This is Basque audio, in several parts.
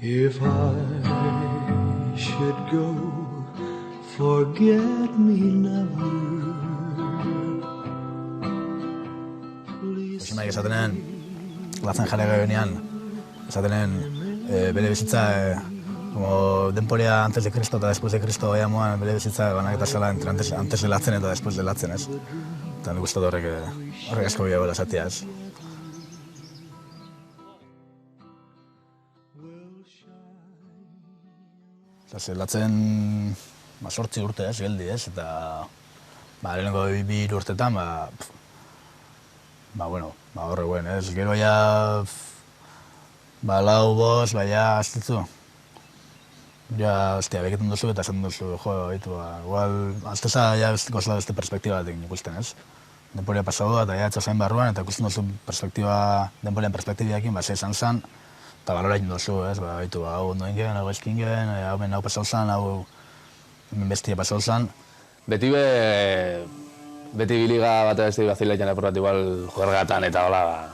If I should go, forget me never. Ximaik esatenen, latzen jarri gabenean, esatenen bere bizitza, como denporea antes de Cristo eta después de Cristo moan bere bizitza banaketa zela entre antes de latzen eta después de latzen, ez? Eta nik uste horrek asko bila bela esatia, ez? Latzen 8 urte, ez, geldi, ez? Eta lehenengo 2 urtetan, horre guen, ez? Gero ja, 4, 5, ja, aztitzu. Ja, beketen duzu eta esaten duzu, igual, azteza, ja, beste perspektiba batek nik usten, ez? Denporea pasau eta ja, etxasain barruan, eta ikusten duzu denporean perspektibiakin, ze esan zan, eta balora egin duzu, ez? Hau ondo ingen, hau ezkin ingen, hau pasau zan, hau bestia pasau zan. Beti biliga bat beste baziletan aporrat igual juergatan eta hola,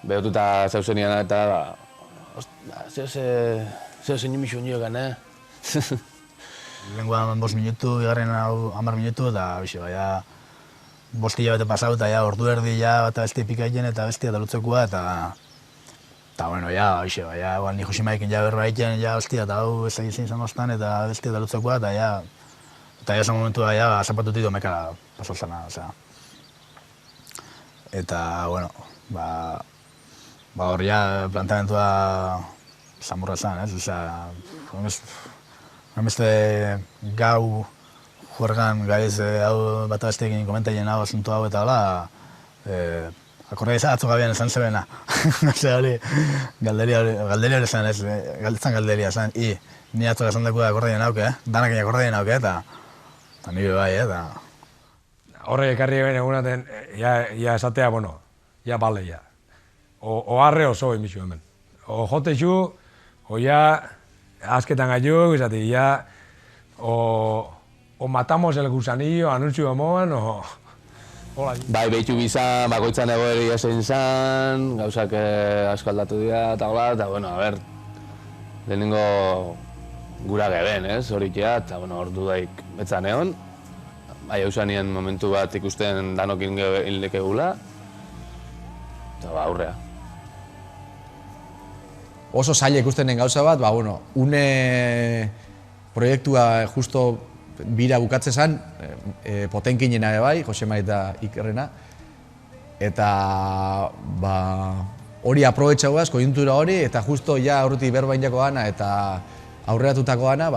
behotuta zauzenian eta, zeo zein misu nio gana. Lehenkoan 5 minutu, bigarren 10 minutu, eta ja, 5 hilabete pasau, eta ja, ordu erdi, ja, eta beste pikaiten, eta bestia dalutzekoa, eta ni Josimaikin ja berba egiten, ja, eta hau ez egin zan ostan, eta bestia dalutzekoa, eta ja, esan momentua, ja, zapatutik domeka pasau zana, eta, hor ja, planteamentua samurra zan, ez? Beste gau juergan gaiz hau bat abestekin komentaien hau asunto hau eta hola, akorda izan atzo gabian esan zebena. Galderia hori zan, ez, galdetzan galderia zan, ni atzo esan daku da akordaien hauke, danakin akordaien hauke, eta nire bai, eta... Horrek ekarri egin egunaten, ja esatea, ja bale, ja. O arre oso emizu hemen. O jote zu, o ja azketan gaiuk, izati, ja, o matamos el gusanillo, anuntzu emoan, o... Bai, behitu bizan, bakoitzan egoeri esein zan, gauzak asko aldatu dira, eta hola, eta, lehenengo gura geben, ez, horikia, eta, ordu daik betzan egon. Bai, nien momentu bat ikusten danokin hileke gula, eta, aurrea. Oso zaila ikustenen gauza bat, une proiektua justo bira bukatze zen, Potenkinena ere bai, Josema eta Ikerrena, eta hori aprobetxagoaz, koiuntura hori, eta justo ja aurrutik berbain jako gana eta aurreratutako gana,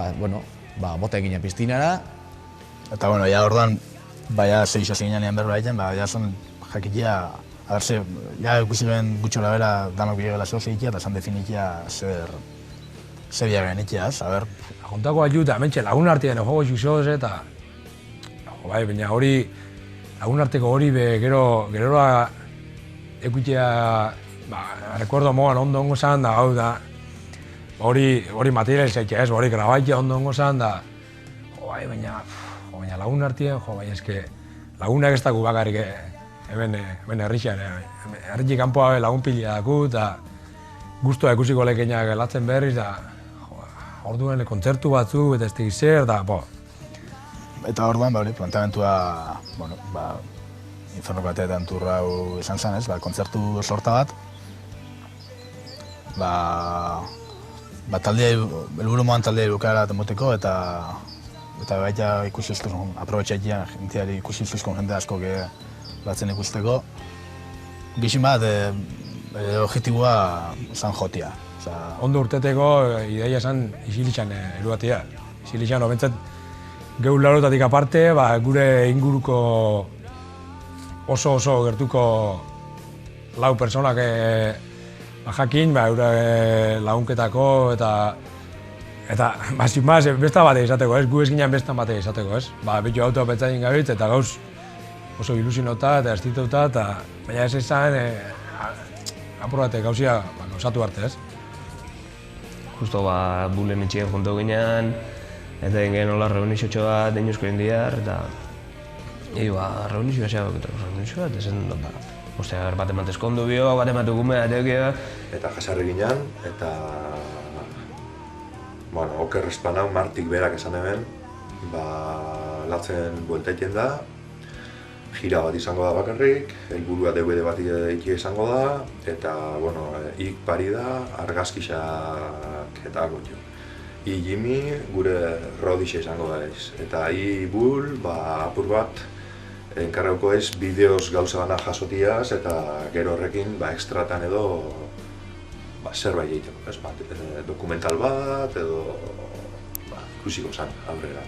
Potenkinen piztinara. Eta, ja orduan, ja seixo zinean berba egiten, ja son jakitia, ja ikusi guen gutxora bera danok bilegela zeo zeikia, eta esan definitia zer biagaren ikiaz, Juntako ajuta, mentxe, lagun artean jogo xuxoz eta... baina hori, lagun arteko hori geroa ekuitea, rekordo moan ondo ongo zan da, hau da, hori material zeitea ez, hori grabaitea ondo ongo zan da, baina lagun artean, eske, lagunak ez daku bakarrik hemen herrixan, herritik kanpoa lagun pila daku, eta guztua ikusiko lekeinak latzen berriz, da, orduan kontzertu batzuk eta ez tegiz zer, da, Eta orduan, planteamentua, infernoko bateetan turra hau izan zen, ez, kontzertu sorta bat, helburu moan taldea bukara temoteko, eta baita ikusi uztuzkon, aprobetxaikian, jentiari ikusi uztuzkon jende asko batzen ikusteko. Gixin bat, objektiboa zan jotia. Ondo urteteko ideia esan isilitxan eruatia. Isilitxan, obentzat, geu larotatik aparte, gure inguruko oso gertuko lau personak jakin, eure lagunketako eta besta bate izateko, gu ez ginen bestan bate izateko, ez? Bitu autoa betzaien gabitz eta gauz oso ilusionota eta estituta, baina ez izan apurate gauzia osatu arte, ez? Justo bule mitxien junto ginean, eta egin hola reunixotxo bat, dein eusko indiar, eta reunixoa xeago, reunixoa bat, esan dut, Ostea, bat emat eskondu bio, bat emat gumea erekia. Eta jasarri ginen, eta bueno, oker espanau Martik berak esan hemen, latzen bueltaiten da, gira bat izango da bakarrik, helburua DVD bat ikia izango da, eta, bueno, ik pari da, argazkisak eta gutxu. I Jimmy gure rodixe izango da ez, eta i Bull, apur bat, enkarrauko ez bideoz gauza bana jasotiaz, eta gero horrekin, ekstratan edo, zerbait egiteko, dokumental bat, edo, ikusiko zan, aurrera.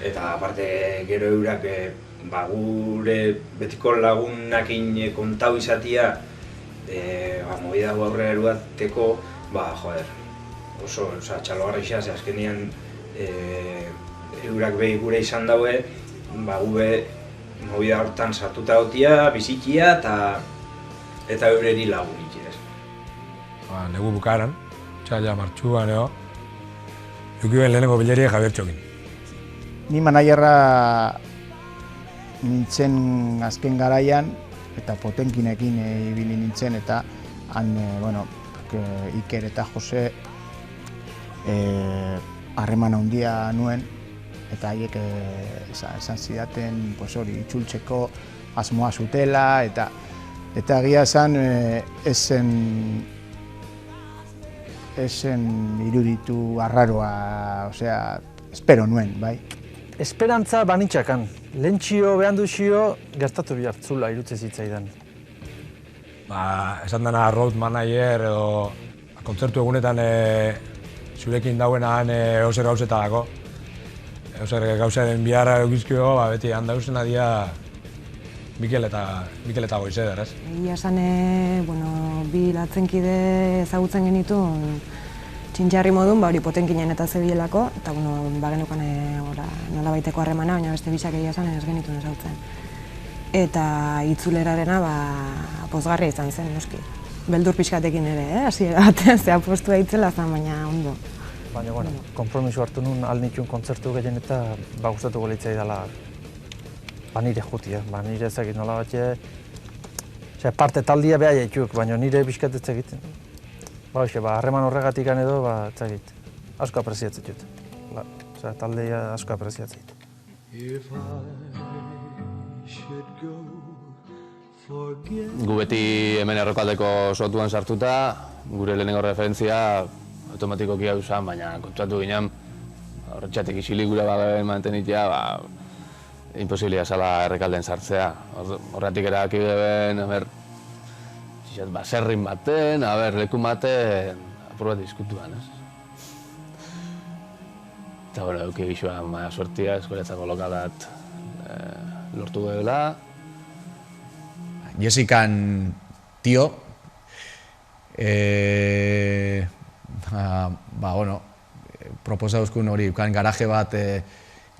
Eta aparte gero eurak gure betiko lagunakin kontau izatia movida aurrera eruateko, oso txalogarra izan, azkenean eurak behi gure izan daue, gube movida hortan sartuta gotia, bizikia eta eureri lagun itxirez. Negu bukaran, txaila martxuan edo, jukibuen lehenengo bileria Javier Txokin. Ni managerra nintzen azken garaian eta Potenkinekin ibili nintzen eta han, Iker eta Jose harreman handia nuen eta haiek esan zidaten itzultzeko asmoa zutela eta egia esan esen iruditu arraroa, espero nuen, bai. Esperantza banitxakan, lehentxio behan duzio gertatu bihartzula irutze zitzaidan. Esan dena road manager edo kontzertu egunetan zurekin dauenan eozer gauzetarako. Eozer gauzaren biharra egizkio, beti handauzen adia Mikel eta Goizeder, ez? Egia esan, bi latzenkide ezagutzen genituen txintxarri modun, hori Potenkinen eta zebielako, eta bagenukan nolabaiteko harremana, baina beste bisak egia esan ez genituen ezagutzen. Eta itzulerarena pozgarria izan zen, noski. Beldur pixkatekin ere, hasiera batean zea postua itzela zen, baina ondo. Baina, konpromiso hartu nun alnitxun kontzertu gehien eta gustatuko litzai dela nire jutia, nire ezagit nola batxe... parte taldia beha jaituk, baina nire bizkatetz egiten. Harreman horregatik edo, ezagit, asko apreziatzen dut. Taldea asko apreziatzen dut. Gu beti hemen errokaldeko sotuan sartuta, gure lehenengo referentzia automatikoki hau zen, baina kontuatu ginen, horretxatek isilik gure bagaren mantenitea, imposibilia zala errekalden sartzea. Horretik erabaki geben, baserrin baten, leku baten, apur bat diskutuan, ez? Eta euki gixuan suertia, eskoletzako lokalat lortu gehala. Jessikan tio, proposauzkun hori, garaje bat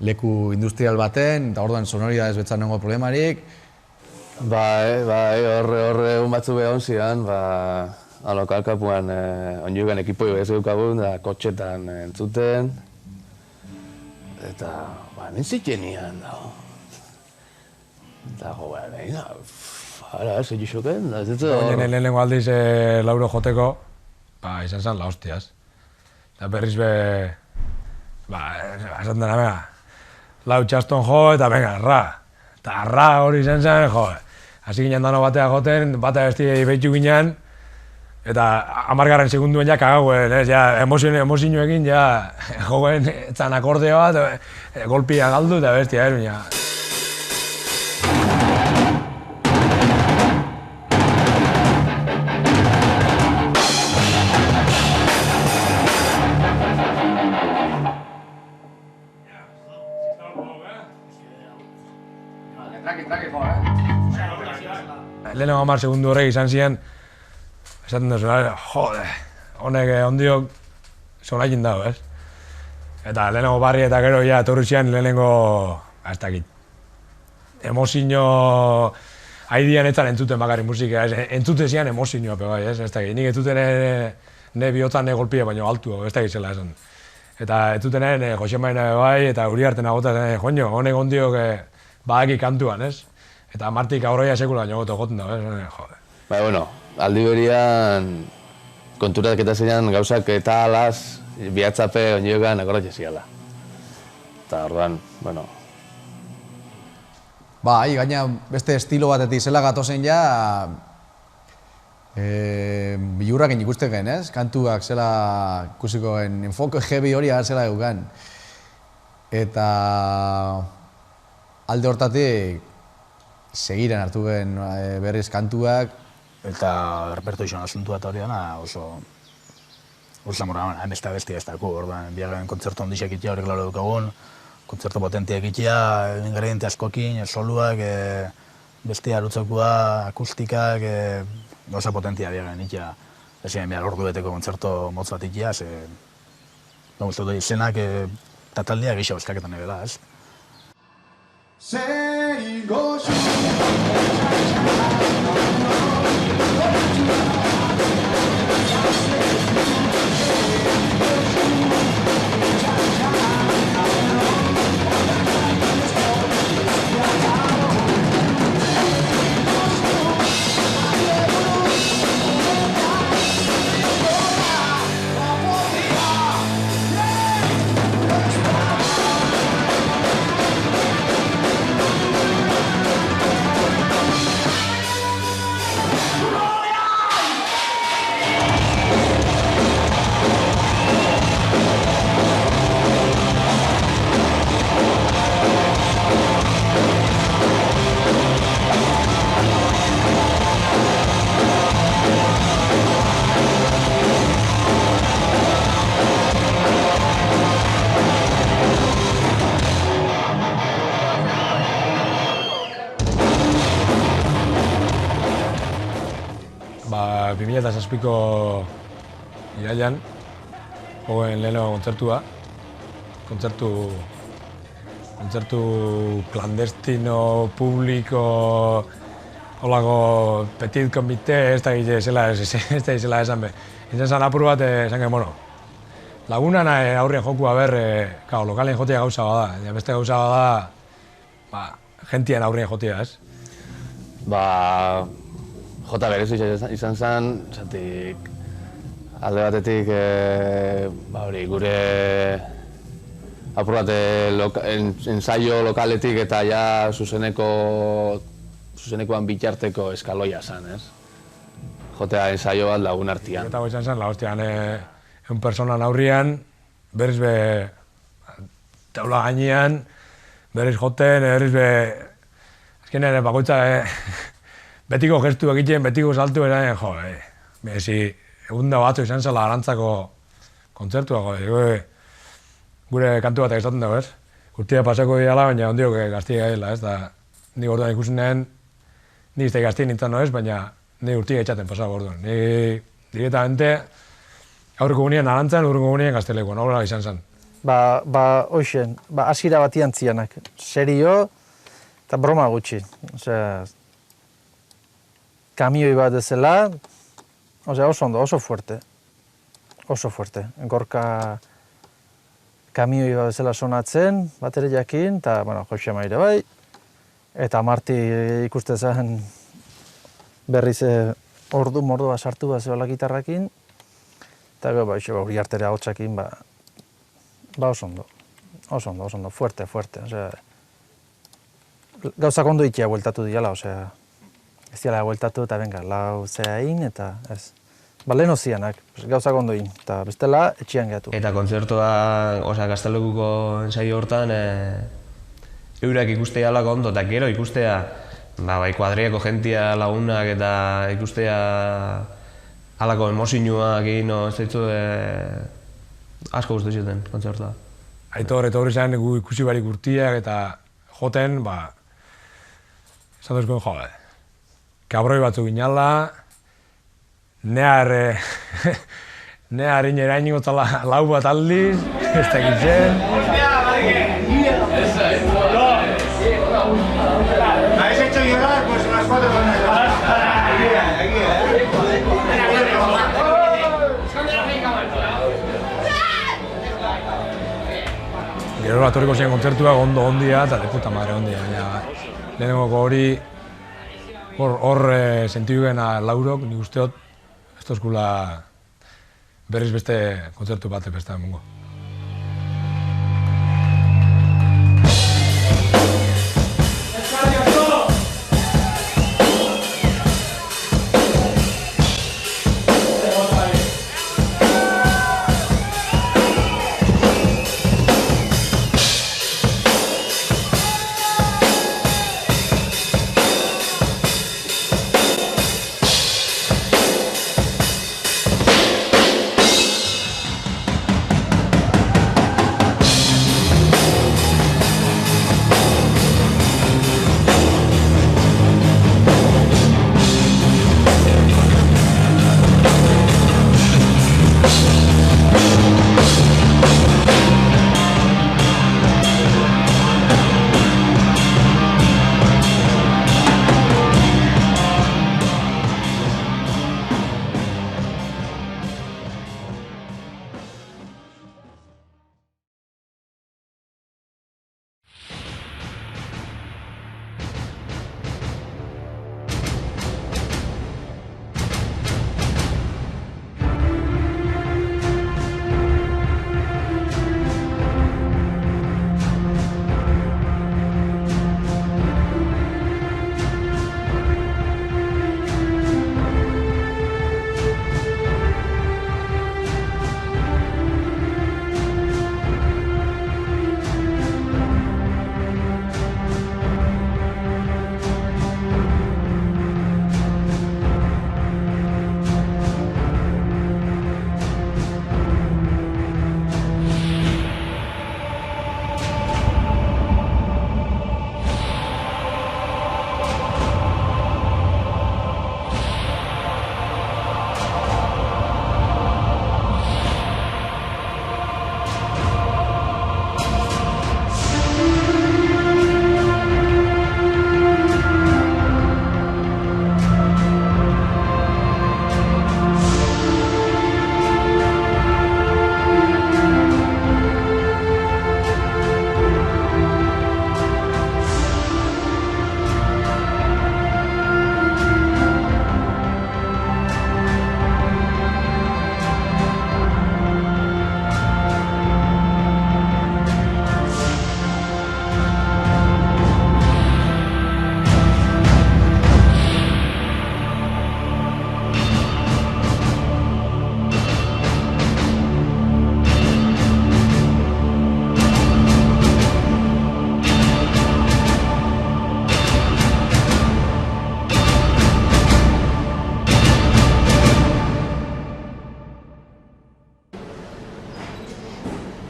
leku industrial baten, eta orduan sonoridadez betzan nengo problemarik. Horre egun batzu behon zidan, lokalkapuan onjugan ekipoi behaz eukagun, kotxetan entzuten. Eta, nintziten nian, eta zer jixoken, ez dut... Baina lehenengo aldiz lauro joteko, izan zen la hostiaz. Eta berriz esan dena, lau txaston jo eta ra. Eta ra hori izan zen, hasi ginen dano batea joten, batea bestia behitu ginen, eta 10 segunduen kagaguen, emozio egin, joen etzan akordeo bat, golpia galdu eta bestia, Lehenengo 10 segundu horrek izan ziren, esaten duzu, honek ondiok zonaikin dago, ez? Eta lehenengo barri eta gero etorri ziren lehenengo, ez dakit, emozio haidian etzan entzuten bakarrik musika, entzute ziren emozioa bai, ez dakit, nik entzuten ne bihotzan golpia baino altu, ez dakit zela esan. Eta entzuten Josemaina bai, eta Uriarten agota zen, honek ondiok badaki kantuan, ez? Eta Martik aurroia sekula baino goto goten da, jode. Bai, bueno, aldi berian konturak eta zeinan gauzak eta alaz, bihatzape onioekan akorratxe ziala. Eta orduan, bueno... Bai, gaina beste estilo batetik zela gatozen ja, bilurrakin ikusteken, ez? Kantuak zela ikusikoen, enfoke heavy hori zela euken. Eta alde hortatik segiren hartu gen berriz kantuak. Eta reperto izan asuntua eta hori dana oso zamora, beste ez daku, orduan bigarren kontzertu ondixak itea hori klaro dukagun, kontzertu potentiak itea, ingrediente askokin, soluak, beste arutzakua, akustikak, gauza potentia bigarren itea. Ezien behar ordu beteko kontzertu motz bat itea, izenak eta taldea gisa euskaketan ebela, ez? Ba, 2006ko irailan, joen lehenengo kontzertua. Kontzertu clandestino, publiko, holako petit komite, ez da gizela esan be. Izan zan apur bat, esan gen, bueno, lagunan aurrien jokua lokalen jotea gauza bada, beste gauza bada, gentien aurrien jotea, ez? Ba, jota berez izan zen, zatik alde batetik gure apur bat ensaio lokaletik eta ja zuzenekoan bitarteko eskaloia zen, ez? Jotea ensaio bat lagun artian. Eta izan zen, hostian, egun personan aurrian, berriz be taula gainean, berriz joten, berriz be... Azkenean, bakoitza, betiko gestu egiten, betiko saltu eranen, egun da batzu izan zela arantzako kontzertua, gure kantu batak izaten dago, ez? Urtia pasako dira, baina ondiok gaztia gaila, ez? Ni orduan ikusenean, ni izte gaztia nintzen no ez, baina ni urtia itxaten pasako orduan. Ni directamente aurreko gunean arantzan, aurreko gunean gaztelekoan, horrela izan zen. Hoxen, hasiera batian zianak, serio eta broma gutxi. Kamioi bat ezela, oso ondo, oso fuerte. Gorka kamioi bat ezela sonatzen, bat ere jakin, eta Jose Maire bai. Eta Marti ikuste zen berriz ordua sartu bat zebala gitarrakin. Eta hori artera hotxakin, oso ondo, fuerte. Gauzak ondo ikia bueltatu diala, ez diala bueltatu eta benga, lau zeain eta ez. Lehen ozianak, gauzak ondo egin, eta bestela etxian gehatu. Eta kontzertua, Gaztelekuko ensaio hortan, eurak ikustea alako ondo, eta gero ikustea, kuadriako jentia lagunak eta ikustea alako emozioak egin, ez daitu asko guztu zuten kontzertua. Aitor eta hori zen ikusi barik urtiak eta joten, esan duzkoen kabroi batzuk inala, nehar ineraino lau bat aldiz, ez da gitzen. ¿Habéis hecho llegar? Pues unas 4 con Gero atorriko ziren kontzertuak ondo ondia eta de puta madre ondia, baina lehenengoko hori hor sentidu gena laurok, nik usteot, ez tozkula berriz beste kontzertu bat beste emongo.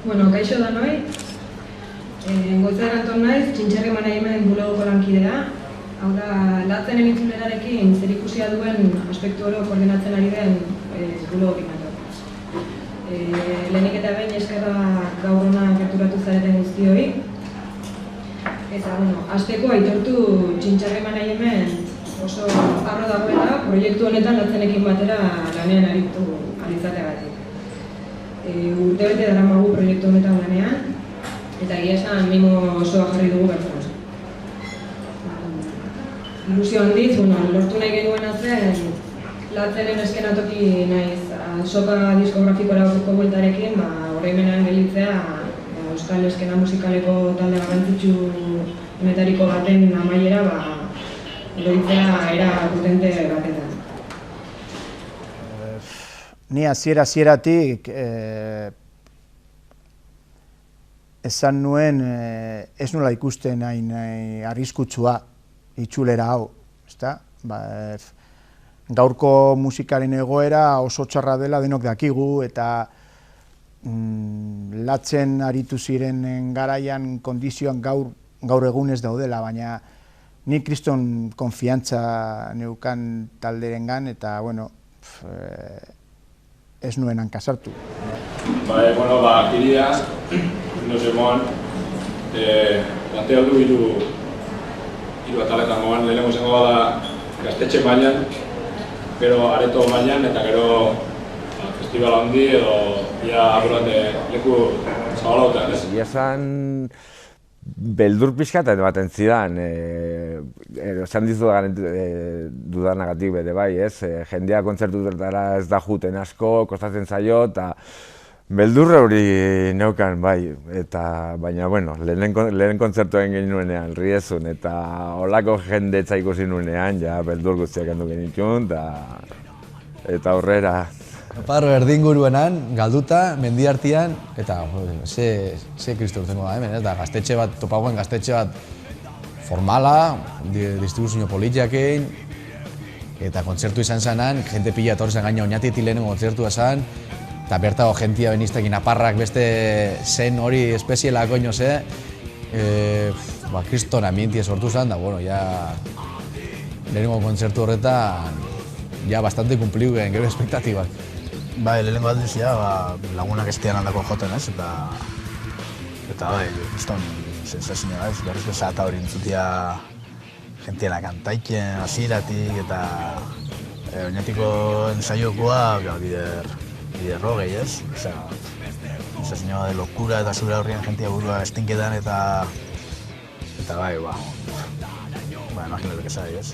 Bueno, kaixo da noi. Goitzar Anton naiz, Txintxerri Management bulegoko lankidea. Hau da, latzenen itzulerarekin zerikusia duen aspektu oro koordinatzen ari den bulegok nator. Lehenik eta behin eskerra gaur hona gerturatu zareten guztioi. Eta, bueno, hasteko aitortu Txintxerri Management oso harro dagoela proiektu honetan latzenekin batera lanean aritzateagatik. Urtebete daramagu proiektu honetan lanean, eta egia esan mimo osoa jarri dugu bertzen. Ilusio handiz, lortu nahi genuena zen, latzenen eskenatoki naiz soka diskografikora bueltarekin, oroimenean gelitzea euskal eskena musikaleko talde garrantzitsu honetariko baten amaiera loritzea era potente batetan. Ni hasieratik esan nuen ez nola ikusten hain arriskutsua itzulera hau, ezta? Gaurko musikaren egoera oso txarra dela denok dakigu eta latzen aritu ziren garaian kondizioan gaur egunez daudela, baina ni kriston konfiantza neukan talderengan eta bueno, ez nuen hankasartu. Kiria, nos emoan, planteatu hiru ataletan moan, lehenengo zengo da gaztetxe mailan, gero areto mailan eta gero festival handi edo ia apurate leku zabalautean, ez? Ia esan beldur pixkat ematen zidan, esan dizu dudanagatik bere bai, ez? Jendea kontzertutara ez da juten asko, kostatzen zaio, eta beldur hori neukan, bai, baina, bueno, lehen kontzertuen genuenean, riezun, eta holako jendetza ikusi nuenean, ja, beldur guztiak endu genitun, eta aurrera. Parro erdinguruenan, galduta, mendiartian, eta ze kristo urtengo da hemen, ez da, gaztetxe bat, topagoen gaztetxe bat formala, distribuzio politiakein, eta kontzertu izan zanan, jente pila etorri zen gaina oinatietik lehenengo kontzertua zan, eta bertago jentia beniztekin aparrak beste zen hori espezielako ino ze, kriston ambientia sortu zen, da, bueno, ja, lehenengo kontzertu horretan, ja, bastante kumpliu gen, gero espektatibak. Bai, lehenengo aldiz, ja, lagunak estian handako joten, ez, eta bai, kriston sensazioa, ez, berriz bezala hori entzutia jentiena kantaiken, hasieratik, eta oinatiko ensaiokoa, bider rogei, ez, sensazioa de locura eta zure aurrian jentia burua estinketan, eta bai, imagino lo que sai, ez,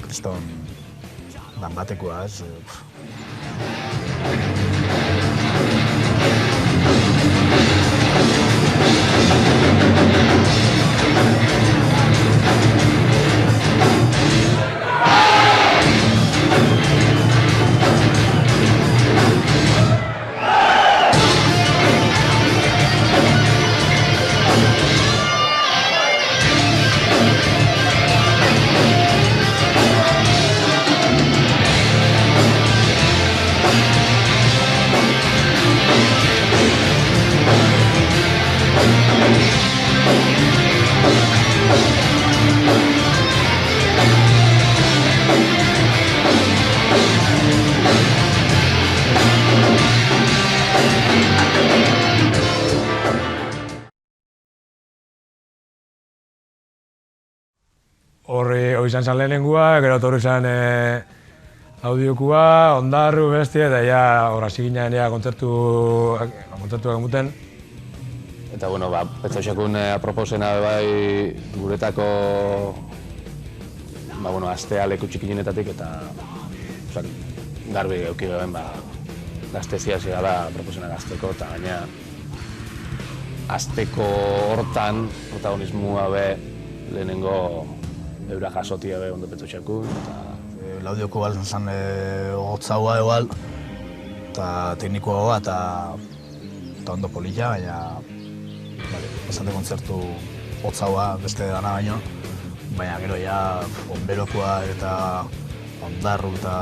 kriston dan batekoa, ez, Hori izan zen lehenengua, gero torru izan audiokua, ondarru, bestia, eta ja hor hasi ginen kontzertuak emuten. Eta, bueno, Petxauxakun aproposena bai guretako astea leku txikinenetatik eta garbi euki geben gaztezia zigala aproposena gazteko, eta gaina azteko hortan protagonismoa be lehenengo eura jasotia be ondo Petxauxakun. Laudioko bal zen gotzaua egal, eta teknikoa eta ondo polita, baina bastante kontzertu gotzaua beste dana baino, baina gero ja onberokoa eta ondarru eta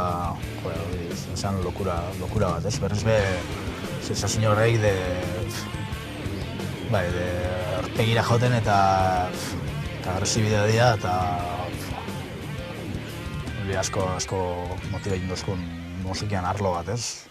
zen lokura bat, ez? Berriz be, sensazio horreik de arpegira joten eta agresibidadea eta asko motiva egin duzkun musikian arlo bat, ez?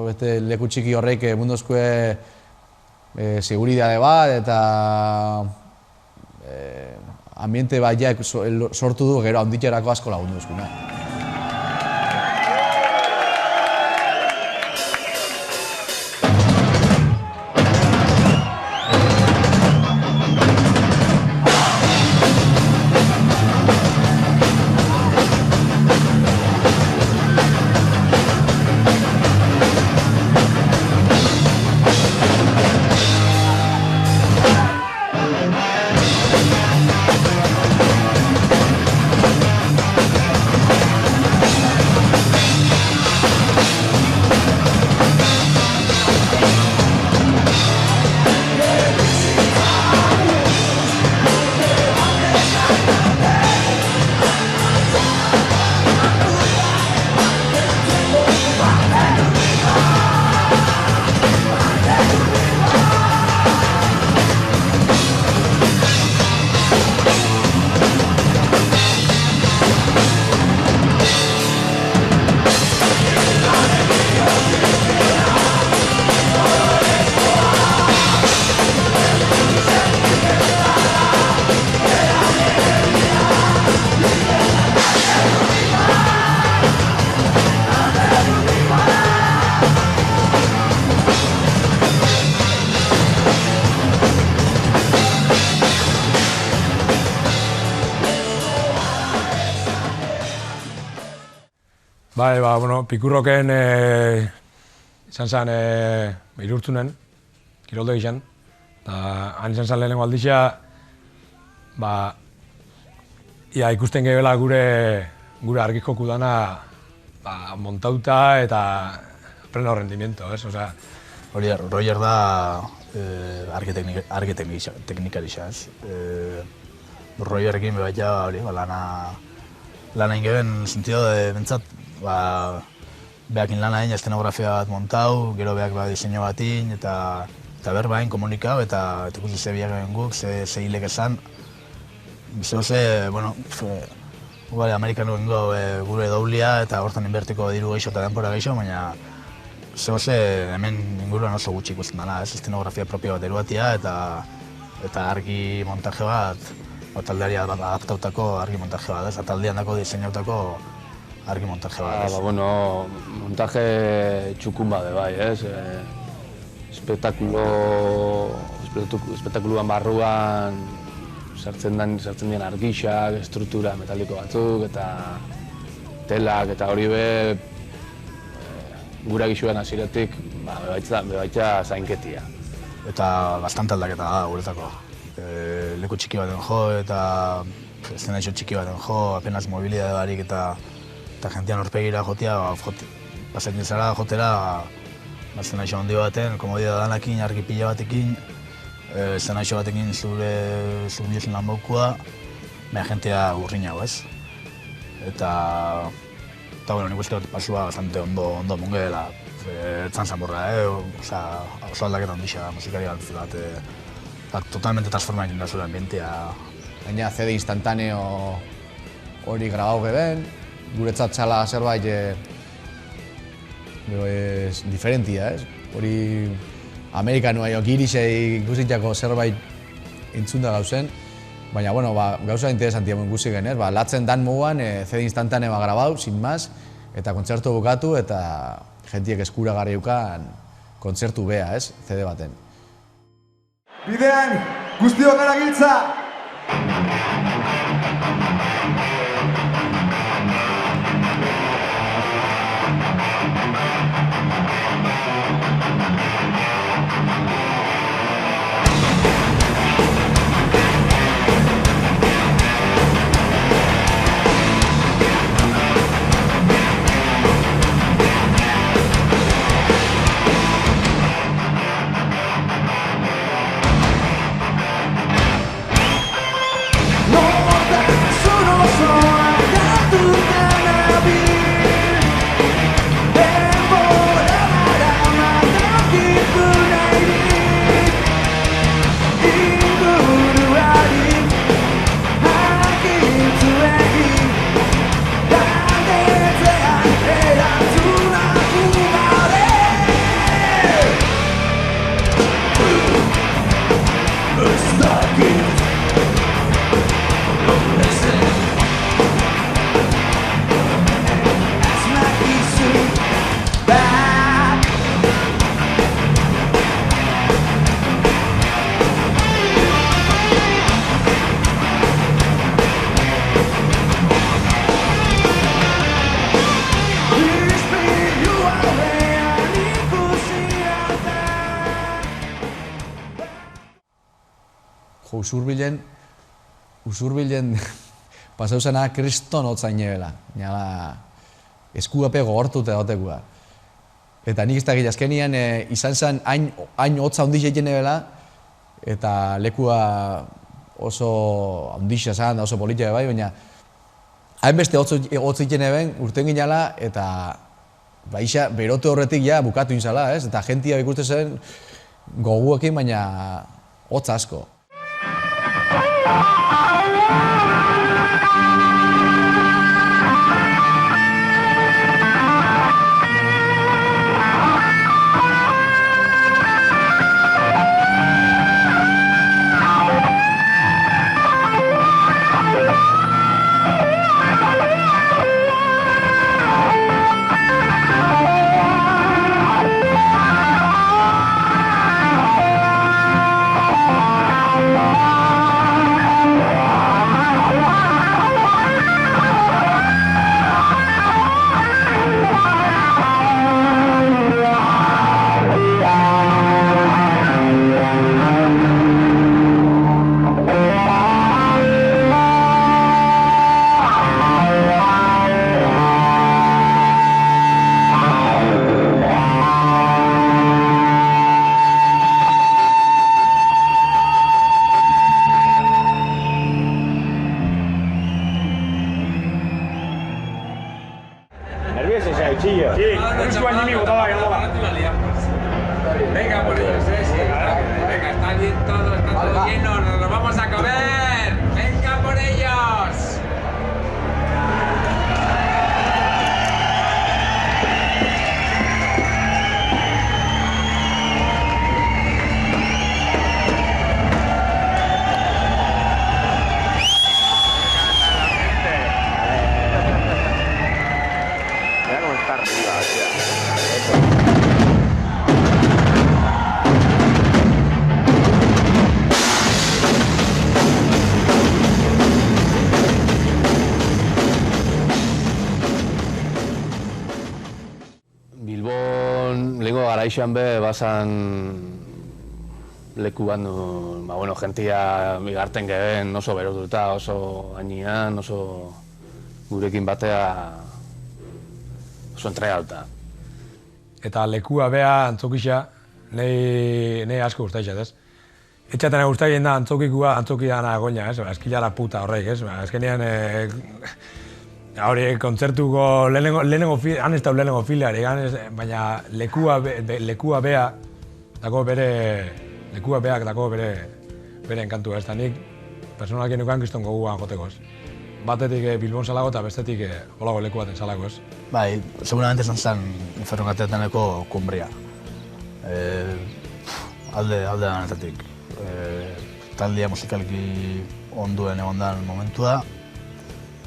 Beste leku txiki horreik mundozkoe seguridade bat eta ambiente bat ja sortu du gero handitxerako asko lagundu duzkuna. Bai, Pikurroken izan zen Irurtzunen, kiroldegi izan. Han izan zen lehenengo aldizia, ia ikusten gebela gure argizkoku dana montauta eta pleno rendimiento, ez? Hori, Roger da argiteknikarisa, ez? Rogerrekin bebaita hori, lana ingeben sentido de bentsat, behakin lana egin eszenografia bat montau, gero behak diseinu bat egin, eta berbain komunikau, eta ikusi ze biak egin guk, ze hilek esan. Ze, Amerikanu gengo gure doblia, eta hortan inbertiko diru geixo eta denpora geixo, baina hemen inguruan oso gutxi ikusten dela, ez eszenografia propio bat eruatia, eta argi montaje bat, taldeari adaptautako argi montaje bat, ez? Taldean dako diseinautako argi montaje bat, ez? Montaje txukun bade bai, ez? Espektakuluan barruan sartzen dien argixak, estruktura metaliko batzuk, eta telak, eta hori gura gixuen hasieratik bebaitza zainketia. Eta bastante aldaketa da guretako. Leku txiki baten jo, eta eszenaixo txiki baten jo, apenas mobilidade barik eta jentian horpegira jotea, pasekin zara jotera, eszenaixo handi baten, komodidade danakin, argi pila batekin, eszenaixo batekin zure biozen lan baukua, baina jentea urriñago, ez? Eta nik uste dut pasua bastante ondo mungela, etzan zanborra, oso aldaketa ondixea musikari bat, totalmente transforma egin da zure ambientea. Baina CD instantaneo hori grabau geben, guretzat txala zerbait diferentia, ez? Hori Amerikanua jo girisei ikusitako zerbait entzunda gauzen, baina gauza interesantia ikusi gen, ez? Latzen dan moguan CD instantanea grabau, sin más, eta kontzertu bukatu eta jentiek eskuragarri ukan kontzertu bea, ez? CD baten. Bidean, guztiok gara giltza! Usurbilen pasau zena kriston hotzain ebela. Eskuape gogortuta egotekua. Eta nik ez dakit azkenian izan zen hain hotza handiz egin ebela, eta lekua oso handiza zen, oso politia bai, baina hainbeste hotz egin eben urten ginala, eta isa berote horretik ja bukatu inzala, ez? Eta jentia ikuste zen goguekin, baina hotz asko. Yeah. bien todo, está todo lleno, nos lo vamos a comer. ¡Venga por ellos! Mira cómo está arriba, hostia. Bilbon, lehenko garaixean be, bazan leku bat nun, jentia migarten geben oso berotuta, oso gainean, oso gurekin batea oso entregatuta. Eta lekua bea antzokisa, nahi asko guztaixat, ez? Etxaten guztaien da antzokian agoina, ez? Eskilara puta horreik, ez? Azkenean, hori kontzertuko lehenengo han ez da lehenengo filari, baina lekua bea dako bere enkantua, ez da nik personalak nukan kriston goguan joteko, ez? Batetik Bilbon salago eta bestetik holago leku baten salago, ez? Bai, seguramente izan zen Inferno Katedraleko kumbria. Alde danetatik. Taldia musikalki onduen egondan momentua,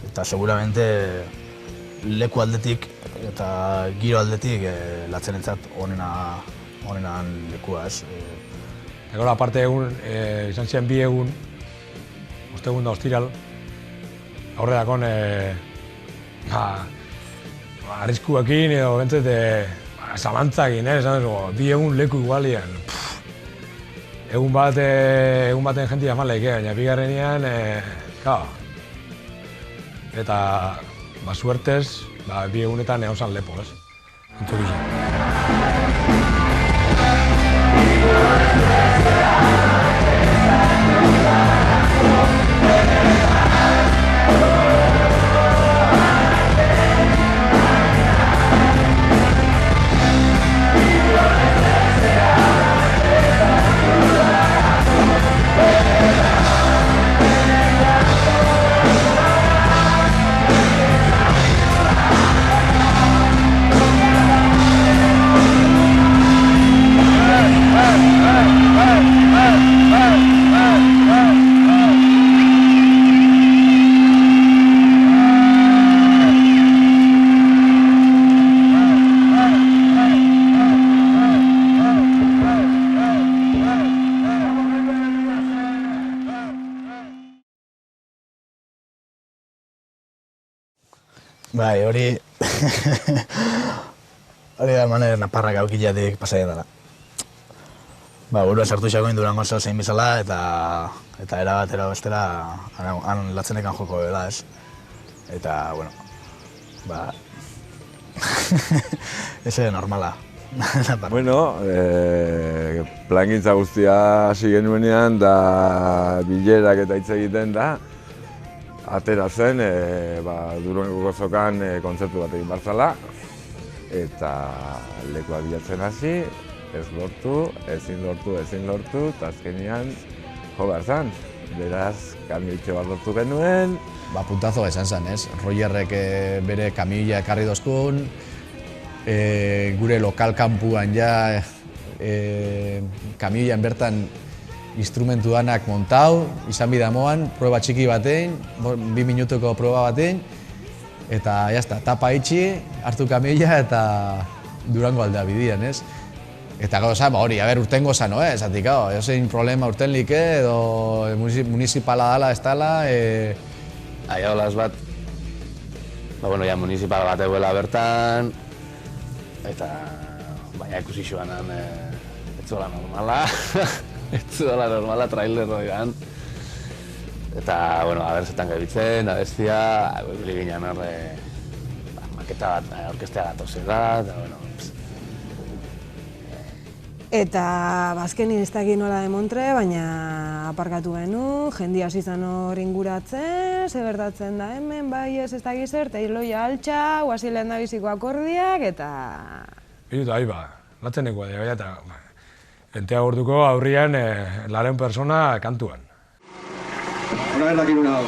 eta seguramente leku aldetik eta giro aldetik latzenentzat honenan lekua, ez? Eta gero, aparte egun, izan ziren bi egun, ostegun da ostiral, aurrerakon arriskuekin edo bentzet zalantzakin, bi egun leku igualian. Egun baten jentia maleik, baina bigarrenean, eta suertez, bi egunetan egon lepo, ez? Bai, hori da maner naparrak aukillatik pasaia dela. Burua sartu xakoin Durango zein bizala eta erabatera bestera han latzenekan joko dela, ez? Eta, eze normala. Bueno, plangintza guztia hasi genuenean da bilerak eta hitz egiten da. Atera zen, Durangoko zokan kontzertu bat egin barzala, eta lekua bilatzen hasi, ez lortu, ezin lortu, eta azkenean jo behar zen. Beraz, kamioitxo bat lortu genuen. Puntazo esan zen, ez? Rogerrek bere kamioia ekarri dozkun, gure lokal kanpuan ja kamioian bertan instrumentu danak montau, izan bidamoan, proba txiki batein, 2 minutuko proba batein, eta jazta, tapa itxi, hartu kamioia eta Durango aldea bidian, ez? Eta gauza, hori, urtengo zan, esatik, zein problema urten like, edo municipala dala, ez dala, Aiolaz bat, ja municipal bat eguela bertan, eta baina ikusi joanan ez zola normala. Ez zuela normala trailerro egan. Eta, abertzetan gabitzen, abestia, bili ginen horre maketa bat, orkestea gatozela, eta, Eta bazkenin ez dakit nola demontre, baina aparkatu genu, jendia hasi zan hor inguratzen, ze gertatzen da hemen, bai ez dakit zer, eta loia altxa, guazi lehen da biziko akordiak, eta... Biruta, latzeneko, eta entea gortuko aurrian 200 persona kantuan. Hora erdakiru nago.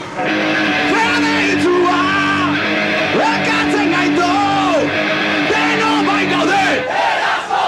Ekatzen gaitu, deno bai gaude! Eraso!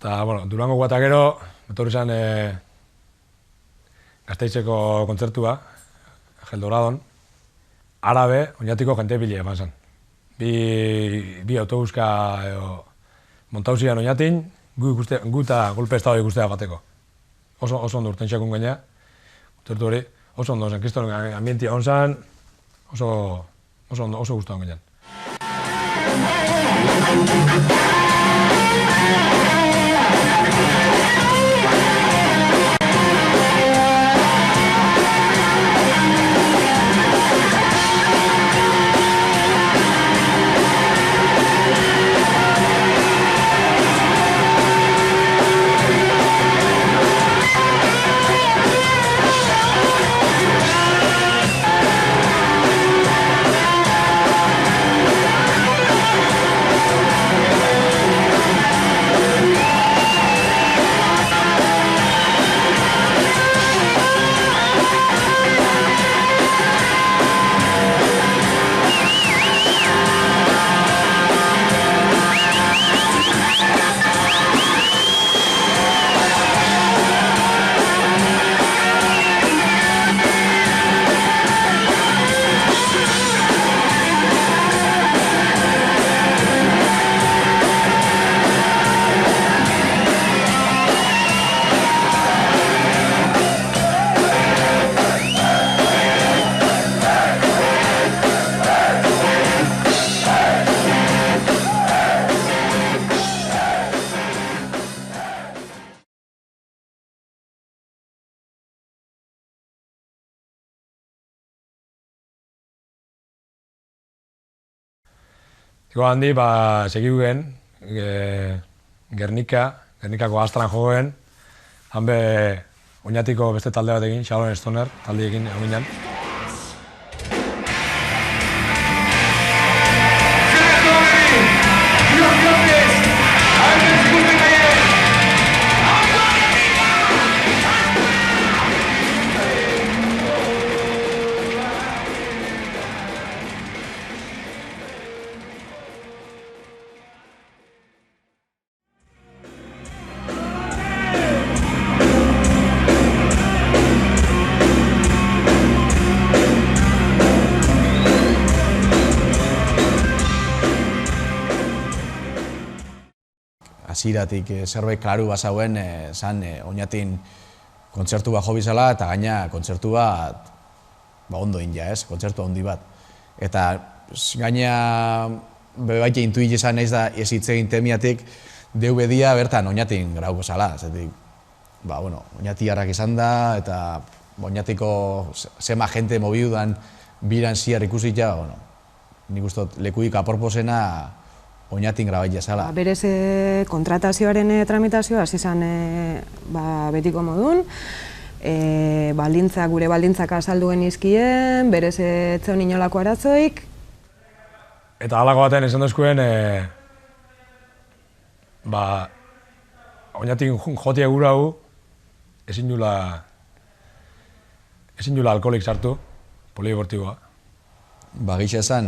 Eta, bueno, Durango eta gero, etorri zen Gazteizeko kontzertua, Geldoradon, Arabe, Oñatiko jente bile eman zen. Bi autobuska montauzian Oñatin, gu eta golpe estado ikustea bateko. Oso ondo urten txakun gaina, kontzertu hori, oso ondo zen, kriston ambientia hon zen, oso guztuan gainean. Ego handi, segiu gen, Gernikako Astran jogoen, hanbe Oñatiko beste talde bat egin, Shaolin Stoner, talde egin eginan. Hasieratik zerbait klaru bazauen, zan Oñatin kontzertu bat jo bizala, eta gaina kontzertu bat ondo inja, kontzertu handi bat. Eta gaina bebaite intuit izan naiz da ez hitz egin temiatik deu bedia bertan Oñatin grauko zala. Oñatiarrak izan da, eta Oñatiko zema jente mobiudan biran ziar ikusita, nik uste lekuik aporposena oinatin grabaitia zala. Berez kontratazioaren tramitazioa hasi zen betiko modun, gure baldintzak azaldu genizkien, berez etzeon inolako arazoik. Eta halako baten esan duzkuen, oinatik jotia gura hu, ezin dula alkoholik sartu, polideportiboa. Gisa esan,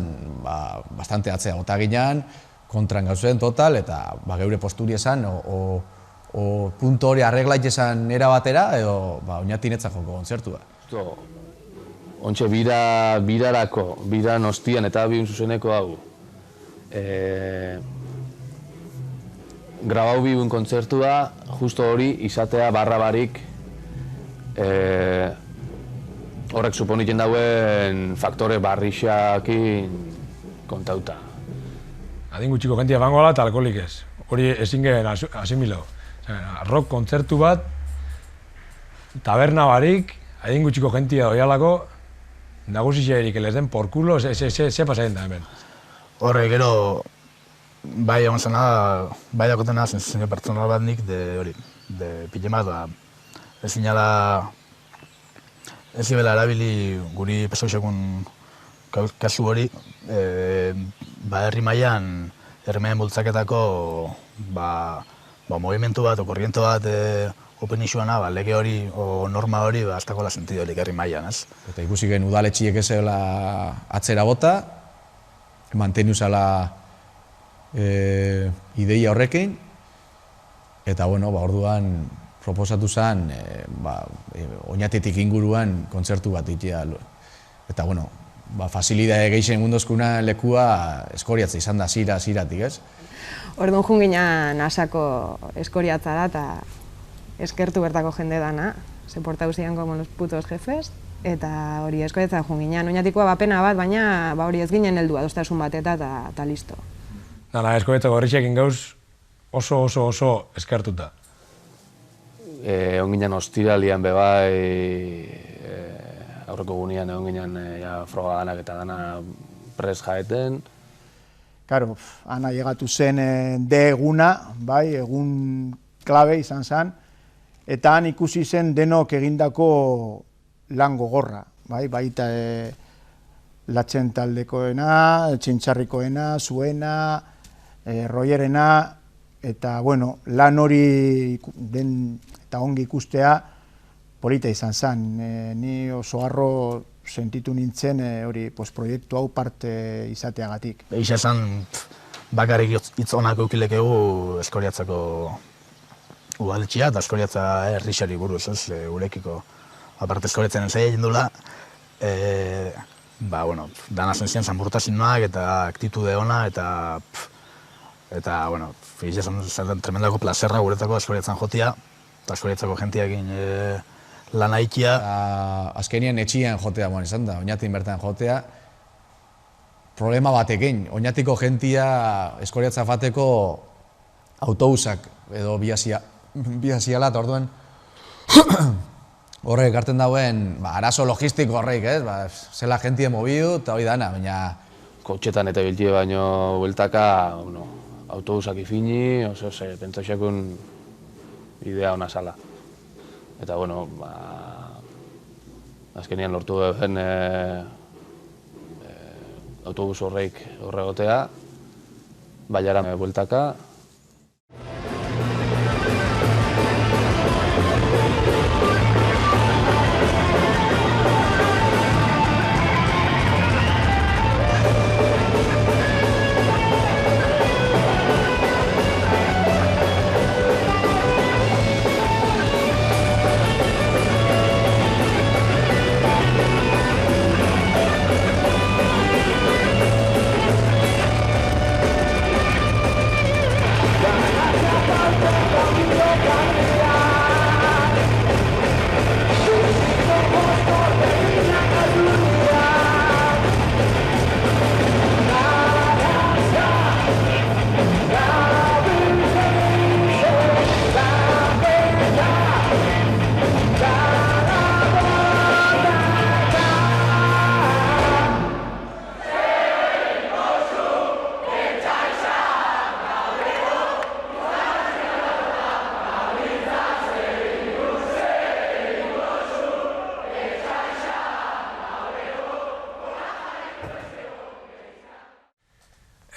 bastante atzea gota ginean, kontran gauzen total, eta geure posturi esan, o punto hori arreglait esan era batera, edo oinatin etzak joko kontzertua. Ontxe birarako, biran ostian eta biun zuzeneko hau. Grabau bibun kontzertua, justo hori izatea barra barik horrek suponitzen dauen faktore barrixakin kontauta. Adin gutxiko jentia bango ala eta alkoholik ez. Hori ezin gen asimilau. Rock kontzertu bat, taberna barik, adin gutxiko jentia doialako, nagusizia erik les den por culo, ze pasaien da hemen. Horre, gero, bai egon zena, bai dakotena sensazio pertsonal bat nik de pilema da. Ez zibela erabili guri pesoixekun kasu hori, herri mailan hermeen bultzaketako movimentu bat, korriente bat open isuana, lege hori o norma hori aztakola sentido hori herri mailan, ez? Eta ikusi gen udaletxiek ezela atzera bota, mantenu zala ideia horrekin, eta orduan proposatu zen oinatetik inguruan kontzertu bat itea. Eta fasilidade geixen mundozkuna lekua eskoriatza izan da ziratik, ez? Orduan jun ginen asako eskoriatzara eta eskertu bertako jende dana, se portau zian como los putos jefes, eta hori eskoriatzara jun ginen. Oinatikoa bapena bat, baina hori ez ginen heldu adostasun bateta eta listo. Eskoriatzako horrexekin gauz oso eskertuta. Egon ginen ostiralian bebai, aurreko gunean egon ginen froga danak eta dana pres jaeten. Karo, ana llegatu zen eguna, egun klabe izan zen, eta han ikusi zen denok egindako lan gogorra, baita latzen taldekoena, txintxarrikoena, zuena, roierena, eta lan hori eta ongi ikustea polita izan zen. Ni oso harro sentitu nintzen hori proiektu hau parte izateagatik. Eixa esan bakarrik hitz onak eukilekegu Eskoriatzako udaletxea eta Eskoriatza herrixari buruz, ez, gurekiko. Aparte Eskoriatzen enzai egin dula, dana zentzien zanburtasinoak eta aktitude ona eta eixa esan tremendako plazerra guretako Eskoriatzen jotia eta Eskoriatzako jentiakin lan haitia. Azkenien etxian jotea izan da, oinatin bertan jotea. Problema batekin, oinatiko jentia Eskoriatza fateko autobusak edo biaziala, eta orduan horrek ekartzen dauen arazo logistiko horreik, zela jentie mobidu eta hori dana, baina kotxetan eta biltie baino bueltaka autobusak ifini, oso pentsaxakun idea ona zala. Eta, azkenian lortu ben autobus horreik horregotea, baiara bueltaka.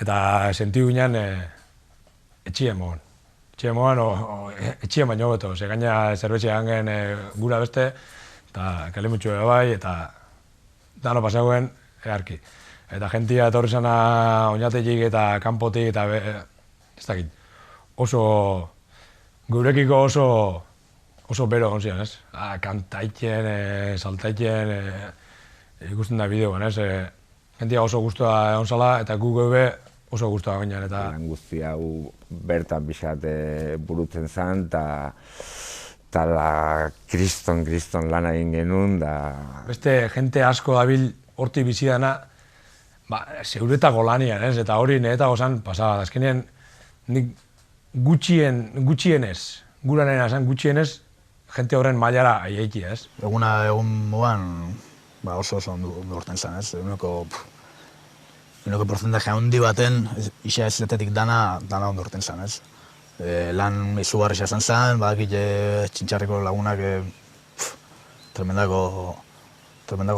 eta sentiu ginen etxien moan. Etxien moan, etxien baino beto, ze gaina zerbetxe gangen gura beste, eta kalimutxu bai, eta dano pasagoen earki. Eta jentia etorri zana oinatetik eta kanpotik, eta ez dakit, oso, gurekiko oso bero egon ziren, ez? Kantaiten, saltaiten, ikusten da bideoan, ez? Jentia oso guztua egon zala, eta gu geube oso guztua ginen, eta... Lan guzti hau bertan pixat burutzen zen, eta kriston lan egin genuen, da... Beste jente asko dabil hortik bizi dana, zeuretako lanian, ez? Eta hori niretako zen pasada. Azkenean, nik gutxienez, guranena zen gutxienez, jente horren mailara aieiki, ez? Egun moan oso ondo urten zen, ez? Uneko porcentaje handi baten, isa ez dana ondo urten zen, ez? Lan izugarri izan zen, badakit txintxarriko lagunak tremendako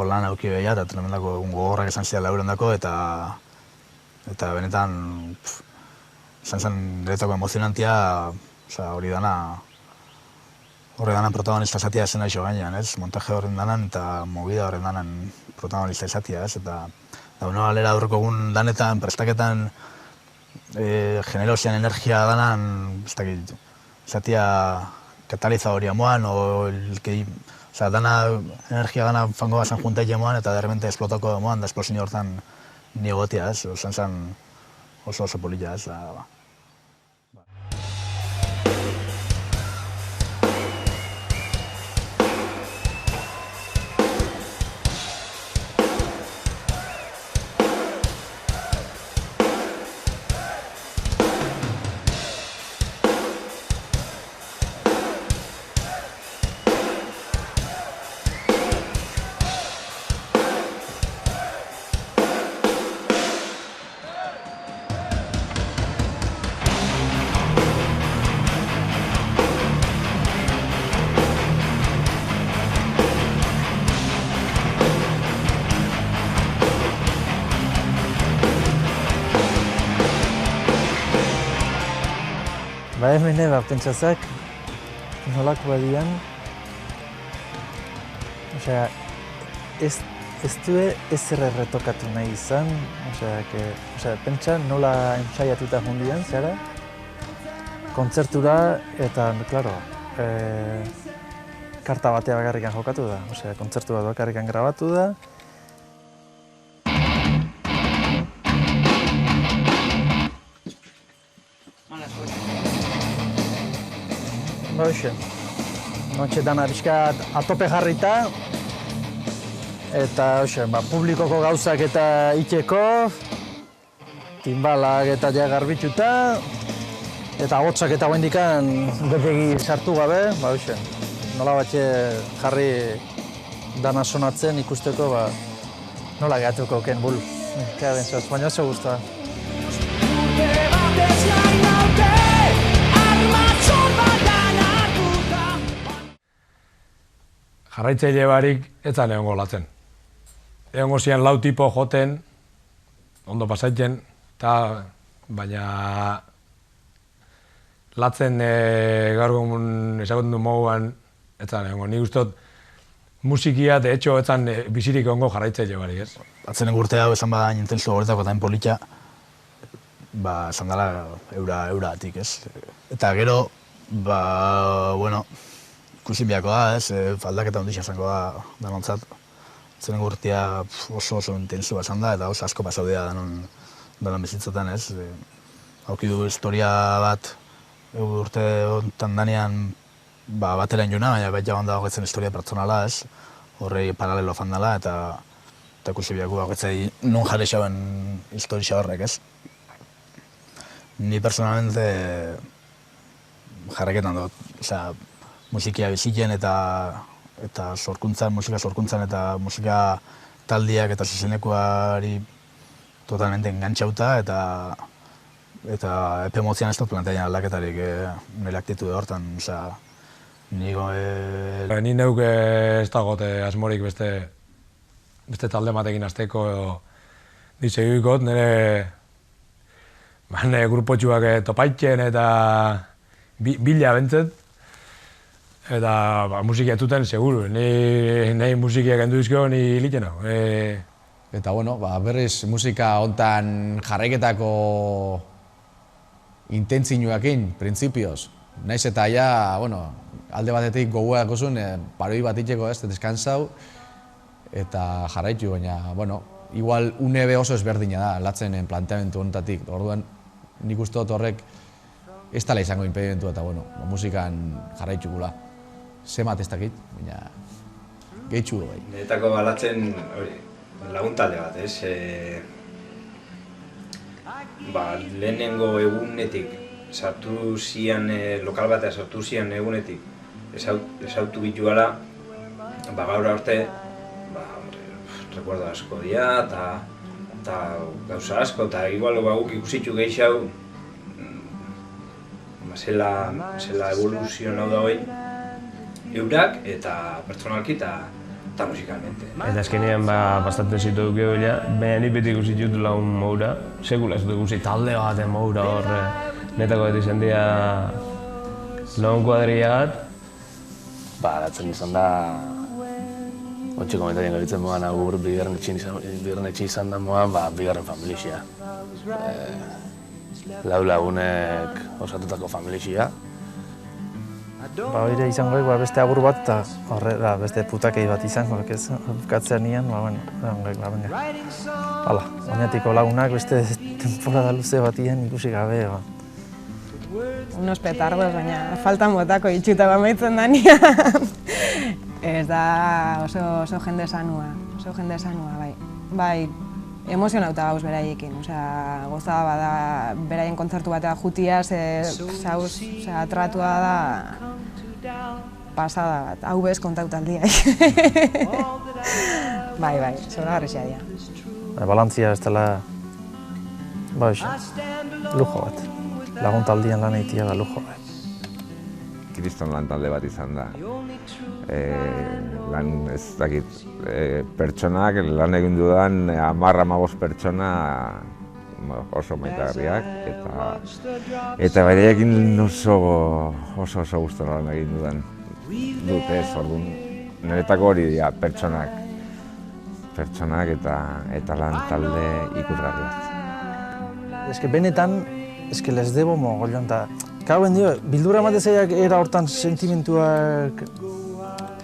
lan auki behia eta tremendako egun gogorrak izan zidan laurendako, eta benetan izan zen niretako emozionantia, hori dana protagonista izatea zen aixo gainean, ez? Montaje horren danan eta movida horren danan protagonista izatea, ez? Eta alera aurreko egun danetan, prestaketan, generosian energia danan, ez dakit, izatea katalizadoria moan, dana energia dana fango bazan juntaile moan, eta derrepente esplotako moan, da esplosio hortan niegotia, ez? Zan oso polilla, ez? Hemen pentsazak, nolako badian, ez du ezer erretokatu nahi izan, pentsa nola ensaiatuta jundian, zara, kontzertura, eta, klaro, karta batea bakarrikan jokatu da, kontzertu bat bakarrikan grabatu da. Noche dana bizkat atope jarrita, eta publikoko gauzak eta itxeko, timbalak eta garbituta, eta hotzak eta guendikan betegi sartu gabe, nola batxe jarri dana sonatzen ikusteko, nola gehatuko ken bulu. Baina oso guztua. Jarraitzaile barik ez zan egongo latzen. Egongo zian lau tipo joten, ondo pasaiten, baina latzen gaur egun ezagutzen du moguan ez zan egongo. Nik ustot musikia, de hecho, ez zan bizirik egongo jarraitzaile barik, ez? Atzenen urte hau esan bada intenso horretako eta politia, esan dela euratik, ez? Eta gero, ikusin biako da, ez? Aldaketa ondixia izango da danontzat. Atzenen urtea oso intenso esan da, eta oso asko pasaudea danon bizitzatan, ez? Hauki du historia bat, urte honetan danean batera injuna, baina baita ganda hogetzen historia pertsonala, ez? Horrei paralelo fan dela, eta ikusi biako hogetzei non jarri xauen historia horrek, ez? Ni personalmente jarraketan dut, musikia biziken eta musika sorkuntzan eta musika taldiak eta zuzenekoari totalmente engantzauta eta epe motzian ez dut plantean aldaketarik nire aktitude hortan, Ni neuk ez dagote asmorik beste talde batekin hasteko disegikot, nire Bane grupotxuak topaitzen eta bila bentzet. Eta musikia etuten, seguru. Nahi musikiak enduzko, ni iliten hau. Eta bueno, berriz musika hontan jarraiketako intentzioakin, printzipioz. Naiz eta ja, alde batetik gogoak osun, paroi bat itxeko ez, deskansau, eta jarraitu, baina, igual UNB oso ezberdina da, latzen planteamendu honetatik. Orduan, nik uste dut horrek ez tala izango impedimentu eta, musikan jarraitu gula. Zemat ez dakit, baina gehitxu bai. Niretako balatzen laguntalde bat, ez? Lehenengo egunetik sartu zian, lokal batea sartu zian egunetik esautu bitu gala, gaur arte, rekuerdo asko dira, eta gauza asko, eta igual guk ikusitu gehiago, zela evoluzionau da hoi, eurak eta pertsonalki eta musikalmente. Eta azkenean bastante zitu duke bila, baina nik beti ikusi ditut lagun moura, sekula ez dut ikusi talde baten moura horre, netako beti izan dira lagun kuadrilla bat. Aratzen izan da, ontsi komentarien garitzen moan, agur bigarren etxe izan da moan, bigarren familixia. Lau lagunek osatutako familixia. Hori izango beste agur bat eta horrela beste putakei bat izango, ez? Bukatzean nian, venga. Hala, oinatiko lagunak beste temporada luze batien ikusi gabe. Unos petardos, baina faltan botako itxuta amaitzen da nian. Ez da oso jende sanua, bai. Bai, emozionauta gauz beraiekin, gozada bada beraien kontzertu batea jutia, tratua da pasada bat, hau bez kontautaldia. Bai, zoragarrizia dira. Balantzia ez dela, lujo bat. Laguntaldian lan egitea lujo bat. Kriston lan talde bat izan da. Lan ez dakit, pertsonak, lan egin dudan 10-15 pertsona oso maitagarriak eta bereekin oso gustora lan egin dudan dut ez, orduan niretako hori dira pertsonak eta lan talde ikusgarriak. Ez benetan, les debo mogollon, eta kau bendio, bildura ematezaiak era hortan sentimentuak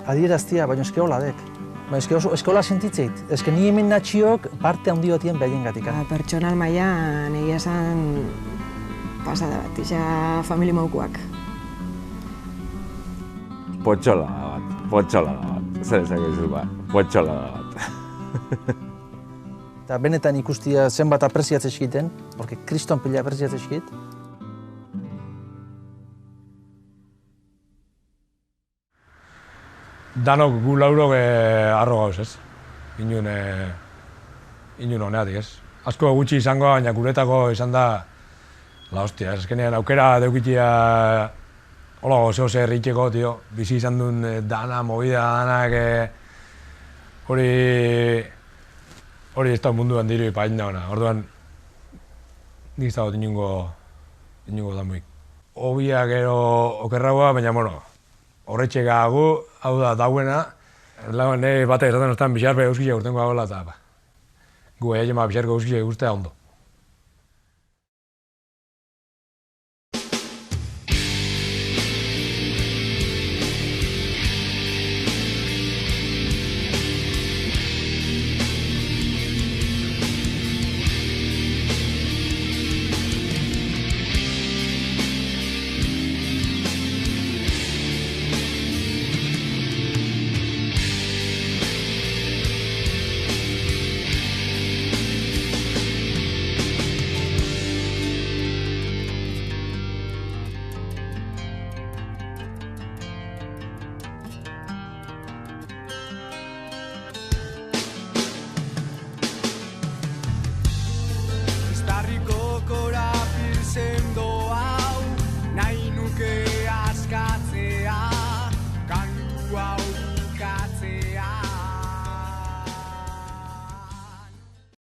adieraztia, baina eske hola dek. Eske hola sentitzeit, eske ni hemen natxiok parte handi batien behaien gatik. Pertsonal mailan egia esan pasada bat, isa famili maukuak. Potxola bat, zer ezakizu potxola bat. Eta benetan ikustia zenbat apreziatzen eskiten, porque kriston pila apreziatzen eskit. Danok gu laurok arro gauz, ez? Inun honeatik, ez? Asko gutxi izango, baina guretako izan da la hostia, ez? Azkenean aukera deukitia hola gozo zer erritxeko, tio. Bizi izan duen dana, movida danak, hori ez da munduan diru ipain da hona. Orduan, nik ez da inungo damuik. Obia gero okerragoa, baina, horretxeka gu, hau da dauena. Lagoen, batek esaten ostan bixarpe euskile urtengo gagoela eta gu egin bixarko euskile guztia ondo.